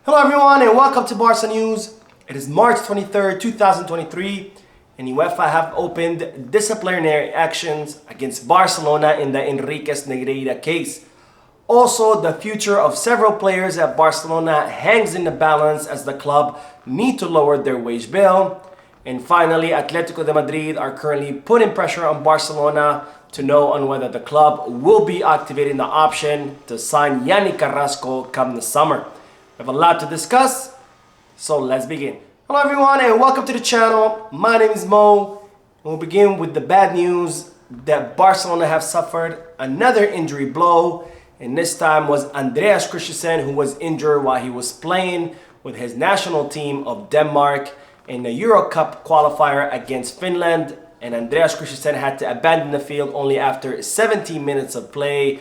Hello everyone and welcome to Barca News. It is March 23rd, 2023 and UEFA have opened disciplinary actions against Barcelona in the Enriquez Negreira case. Also, the future of several players at Barcelona hangs in the balance as the club need to lower their wage bill. And finally, Atletico Madrid are currently putting pressure on Barcelona to know on whether the club will be activating the option to sign Carrasco come the summer. We have a lot to discuss, so let's begin. Hello everyone and welcome to the channel. My name is Mo. We'll begin with the bad news that Barcelona have suffered another injury blow, and this time was Enriquez Christensen, who was injured while he was playing with his national team of Denmark in the Euro Cup qualifier against Finland, and Enriquez Christensen had to abandon the field only after 17 minutes of play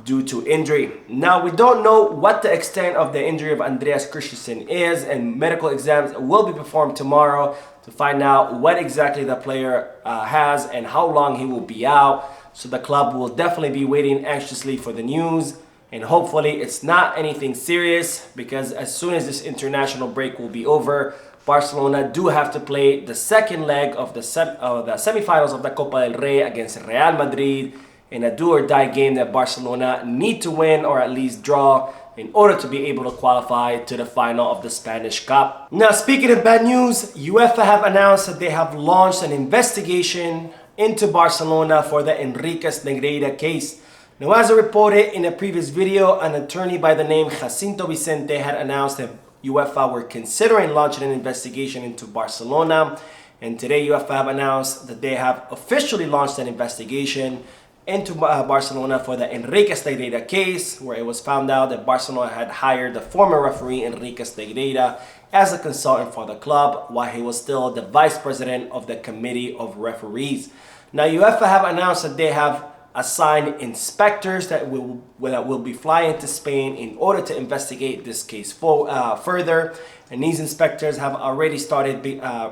due to injury. Now, we don't know what the extent of the injury of Enriquez Christensen is, and medical exams will be performed tomorrow to find out what exactly the player has and how long he will be out. So the club will definitely be waiting anxiously for the news, and hopefully it's not anything serious, because as soon as this international break will be over, Barcelona do have to play the second leg of the semifinals of the Copa del Rey against Real Madrid in a do-or-die game that Barcelona need to win or at least draw in order to be able to qualify to the final of the Spanish Cup. Now, speaking of bad news, UEFA have announced that they have launched an investigation into Barcelona for the Enriquez Negreira case. Now, as I reported in a previous video, an attorney by the name Jacinto Vicente had announced that UEFA were considering launching an investigation into Barcelona. And today UEFA have announced that they have officially launched an investigation into Barcelona for the Enriquez Negreira case, where it was found out that Barcelona had hired the former referee Enriquez Negreira as a consultant for the club while he was still the vice president of the committee of referees. Now, UEFA have announced that they have assigned inspectors that will be flying to Spain in order to investigate this case further. And these inspectors have already started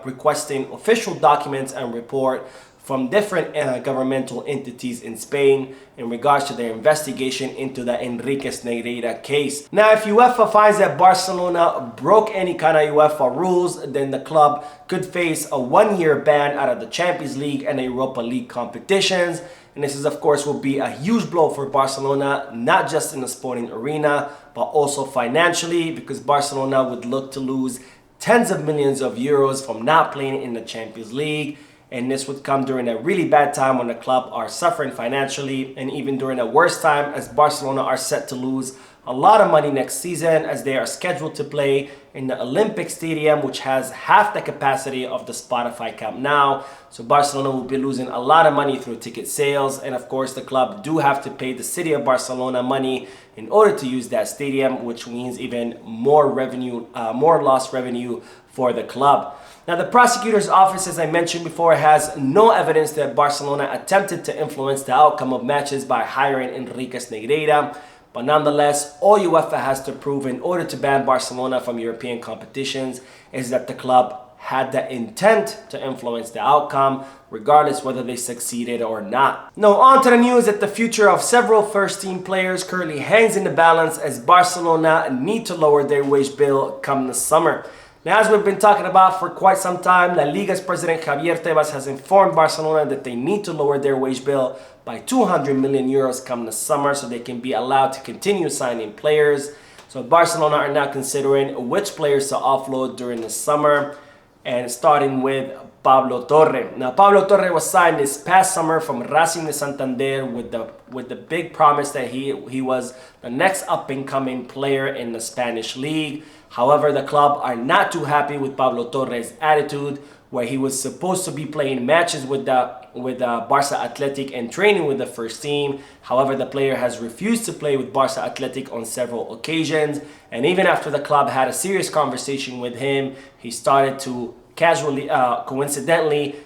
requesting official documents and report from different governmental entities in Spain in regards to their investigation into the Enriquez Negreira case. Now, if UEFA finds that Barcelona broke any kind of UEFA rules, then the club could face a one-year ban out of the Champions League and Europa League competitions. And this is, of course, will be a huge blow for Barcelona, not just in the sporting arena, but also financially, because Barcelona would look to lose tens of millions of euros from not playing in the Champions League. And this would come during a really bad time when the club are suffering financially, and even during a worse time as Barcelona are set to lose a lot of money next season, as they are scheduled to play in the Olympic Stadium, which has half the capacity of the Spotify Camp Nou. So Barcelona will be losing a lot of money through ticket sales, and of course the club do have to pay the city of Barcelona money in order to use that stadium, which means even more revenue, more lost revenue for the club. Now, the prosecutor's office, as I mentioned before, has no evidence that Barcelona attempted to influence the outcome of matches by hiring Enriquez Negreira. But nonetheless, all UEFA has to prove in order to ban Barcelona from European competitions is that the club had the intent to influence the outcome, regardless whether they succeeded or not. Now, on to the news that the future of several first-team players currently hangs in the balance as Barcelona need to lower their wage bill come the summer. Now, as we've been talking about for quite some time, La Liga's president Javier Tebas has informed Barcelona that they need to lower their wage bill by 200 million euros come the summer so they can be allowed to continue signing players. So Barcelona are now considering which players to offload during the summer, and starting with Pablo Torre. Now, Pablo Torre was signed this past summer from Racing de Santander with the big promise that he was the next up-and-coming player in the Spanish league. However, the club are not too happy with Pablo Torre's attitude, where he was supposed to be playing matches with Barca Athletic and training with the first team. However, the player has refused to play with Barca Athletic on several occasions. And even after the club had a serious conversation with him, he started to coincidentally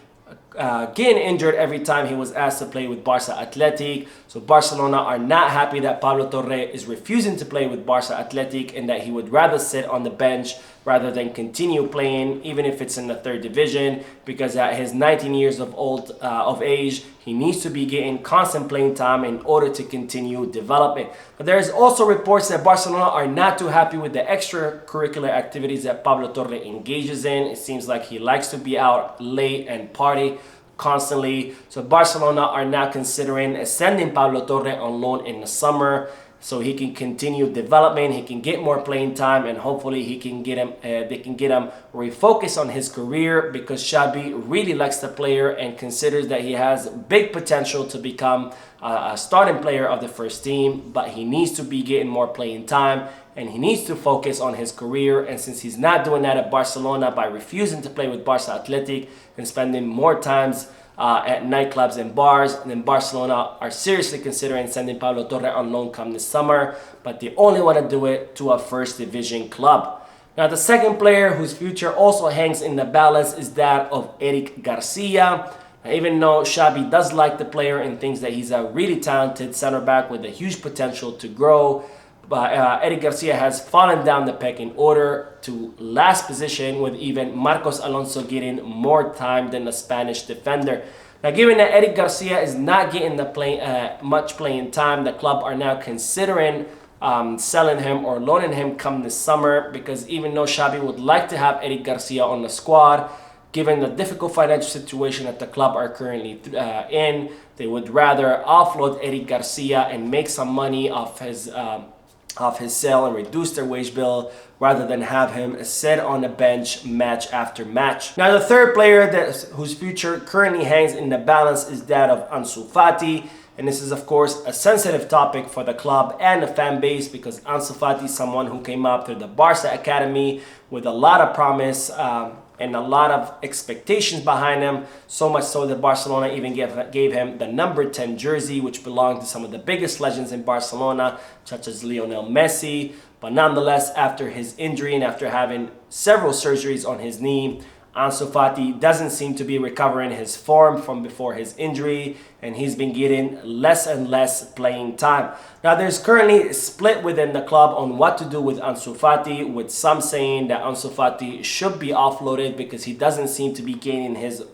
getting injured every time he was asked to play with Barca Athletic. So Barcelona are not happy that Pablo Torre is refusing to play with Barca Athletic and that he would rather sit on the bench rather than continue playing, even if it's in the third division, because at his 19 years of age, he needs to be getting constant playing time in order to continue development. But there is also reports that Barcelona are not too happy with the extracurricular activities that Pablo Torre engages in. It seems like he likes to be out late and party constantly. So Barcelona are now considering sending Pablo Torre on loan in the summer, so he can continue development, he can get more playing time, and hopefully he can get him. They can get him refocused on his career, because Xavi really likes the player and considers that he has big potential to become a starting player of the first team. But he needs to be getting more playing time, and he needs to focus on his career. And since he's not doing that at Barcelona by refusing to play with Barca Athletic and spending more times at nightclubs and bars, and then Barcelona are seriously considering sending Pablo Torre on loan come this summer, but they only want to do it to a first division club. Now, the second player whose future also hangs in the balance is that of Eric Garcia. Now, even though Xavi does like the player and thinks that he's a really talented center back with a huge potential to grow, but Eric Garcia has fallen down the pecking order to last position, with even Marcos Alonso getting more time than the Spanish defender. Now, given that Eric Garcia is not getting the much playing time, the club are now considering selling him or loaning him come this summer, because even though Xavi would like to have Eric Garcia on the squad, given the difficult financial situation that the club are currently in, they would rather offload Eric Garcia and make some money off his sale and reduce their wage bill, rather than have him sit on the bench match after match. Now, the third player whose future currently hangs in the balance is that of Ansu Fati. And this is, of course, a sensitive topic for the club and the fan base, because Ansu Fati is someone who came up through the Barca Academy with a lot of promise and a lot of expectations behind him, so much so that Barcelona even gave him the number 10 jersey, which belonged to some of the biggest legends in Barcelona, such as Lionel Messi. But nonetheless, after his injury and after having several surgeries on his knee, Ansu Fati doesn't seem to be recovering his form from before his injury, and he's been getting less and less playing time. Now, there's currently a split within the club on what to do with Ansu Fati, with some saying that Ansu Fati should be offloaded because he doesn't seem to be gaining his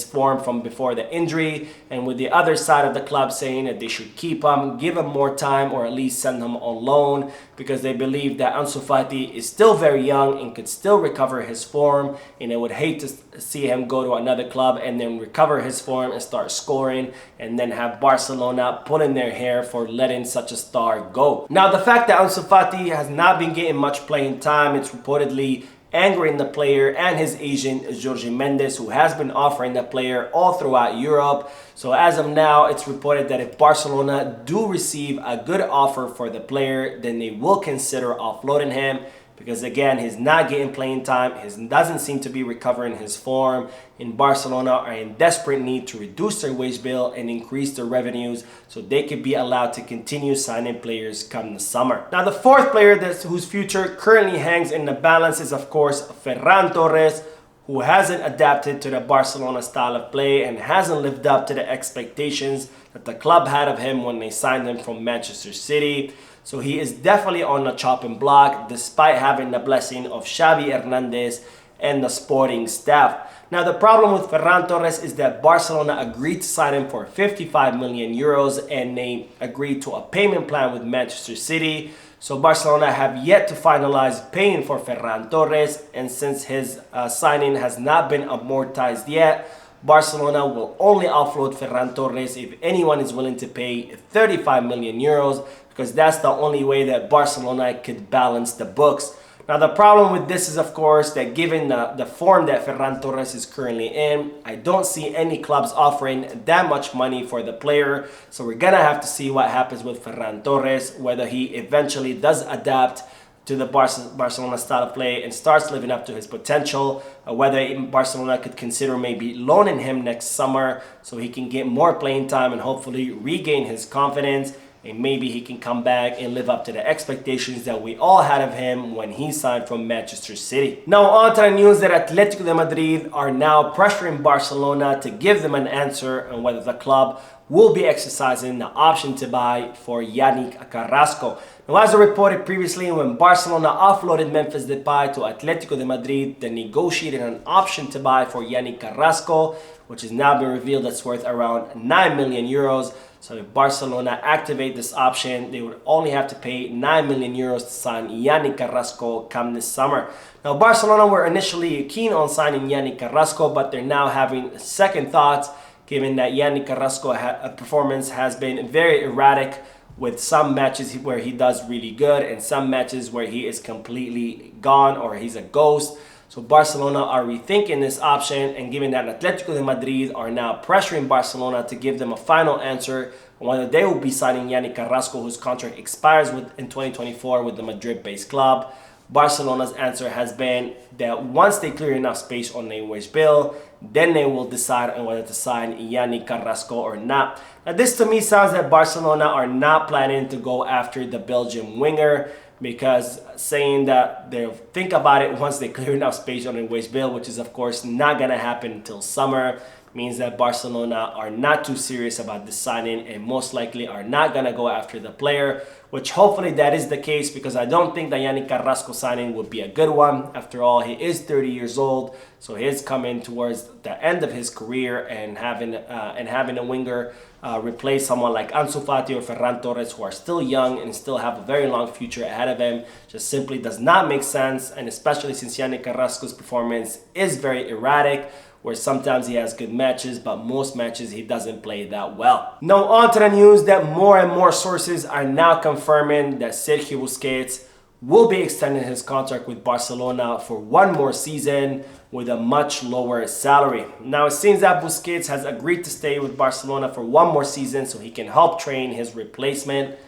form from before the injury, and with the other side of the club saying that they should keep him, give him more time, or at least send him on loan, because they believe that Ansu Fati is still very young and could still recover his form, and they would hate to see him go to another club and then recover his form and start scoring, and then have Barcelona pulling their hair for letting such a star go. Now, the fact that Ansu Fati has not been getting much playing time, it's reportedly angering the player and his agent, Jorge Mendes, who has been offering the player all throughout Europe. So as of now, it's reported that if Barcelona do receive a good offer for the player, then they will consider offloading him, because again, he's not getting playing time, he doesn't seem to be recovering his form, and Barcelona are in desperate need to reduce their wage bill and increase their revenues so they could be allowed to continue signing players come the summer. Now, the fourth player whose future currently hangs in the balance is, of course, Ferran Torres, who hasn't adapted to the Barcelona style of play and hasn't lived up to the expectations that the club had of him when they signed him from Manchester City. So he is definitely on the chopping block, despite having the blessing of Xavi Hernandez and the sporting staff. Now, the problem with Ferran Torres is that Barcelona agreed to sign him for 55 million euros, and they agreed to a payment plan with Manchester City. So Barcelona have yet to finalize paying for Ferran Torres, and since his signing has not been amortized yet, Barcelona will only offload Ferran Torres if anyone is willing to pay 35 million euros, because that's the only way that Barcelona could balance the books. Now, the problem with this is, of course, that given the form that Ferran Torres is currently in, I don't see any clubs offering that much money for the player. So we're going to have to see what happens with Ferran Torres, whether he eventually does adapt to the Barcelona style of play and starts living up to his potential, whether even Barcelona could consider maybe loaning him next summer so he can get more playing time and hopefully regain his confidence. and maybe he can come back and live up to the expectations that we all had of him when he signed from Manchester City. Now on to the news that Atletico de Madrid are now pressuring Barcelona to give them an answer on whether the club will be exercising the option to buy for Yannick Carrasco. Now, as I reported previously, when Barcelona offloaded Memphis Depay to Atletico de Madrid, they negotiated an option to buy for Yannick Carrasco, which has now been revealed that's worth around 9 million euros. So if Barcelona activate this option, they would only have to pay 9 million euros to sign Yannick Carrasco come this summer. Now, Barcelona were initially keen on signing Yannick Carrasco, but they're now having second thoughts, given that Yannick Carrasco's performance has been very erratic, with some matches where he does really good and some matches where he is completely gone or he's a ghost. So Barcelona are rethinking this option, and given that Atletico de Madrid are now pressuring Barcelona to give them a final answer on whether they will be signing Yannick Carrasco, whose contract expires in 2024 with the Madrid-based club, Barcelona's answer has been that once they clear enough space on their wage bill, then they will decide on whether to sign Yannick Carrasco or not. Now, this to me sounds that Barcelona are not planning to go after the Belgian winger, because saying that they'll think about it once they clear enough space on their wage bill, which is of course not going to happen until summer, means that Barcelona are not too serious about this signing and most likely are not going to go after the player, which hopefully that is the case, because I don't think the Yannick Carrasco signing would be a good one. After all, he is 30 years old, so he is coming towards the end of his career, and having a winger replace someone like Ansu Fati or Ferran Torres, who are still young and still have a very long future ahead of him, just simply does not make sense, and especially since Yannick Carrasco's performance is very erratic, where sometimes he has good matches, but most matches he doesn't play that well. Now on to the news that more and more sources are now confirming that Sergio Busquets will be extending his contract with Barcelona for one more season with a much lower salary. Now it seems that Busquets has agreed to stay with Barcelona for one more season so he can help train his replacement,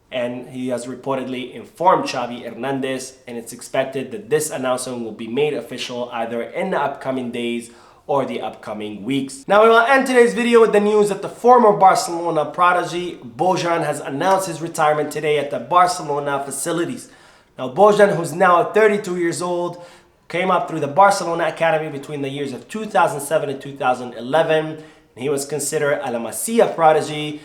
and he has reportedly informed Xavi Hernandez, and it's expected that this announcement will be made official either in the upcoming days or the upcoming weeks. Now we will end today's video with the news that the former Barcelona prodigy Bojan has announced his retirement today at the Barcelona facilities. Now Bojan, who's now 32 years old, came up through the Barcelona Academy between the years of 2007 and 2011. And he was considered a La Masia prodigy,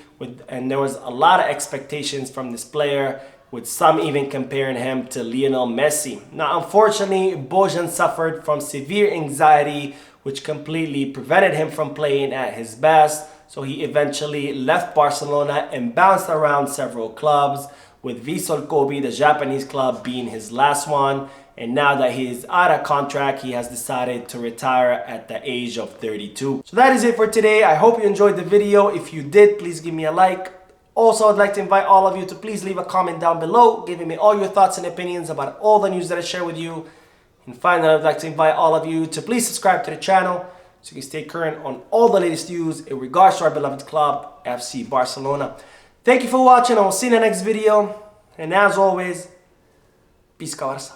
and there was a lot of expectations from this player, with some even comparing him to Lionel Messi. Now unfortunately, Bojan suffered from severe anxiety, which completely prevented him from playing at his best. So he eventually left Barcelona and bounced around several clubs, with Vissel Kobe, the Japanese club, being his last one. And now that he is out of contract, he has decided to retire at the age of 32. So that is it for today. I hope you enjoyed the video. If you did, please give me a like. Also, I'd like to invite all of you to please leave a comment down below, giving me all your thoughts and opinions about all the news that I share with you. And finally, I'd like to invite all of you to please subscribe to the channel so you can stay current on all the latest news in regards to our beloved club, FC Barcelona. Thank you for watching. I will see you in the next video. And as always, peace, Barça.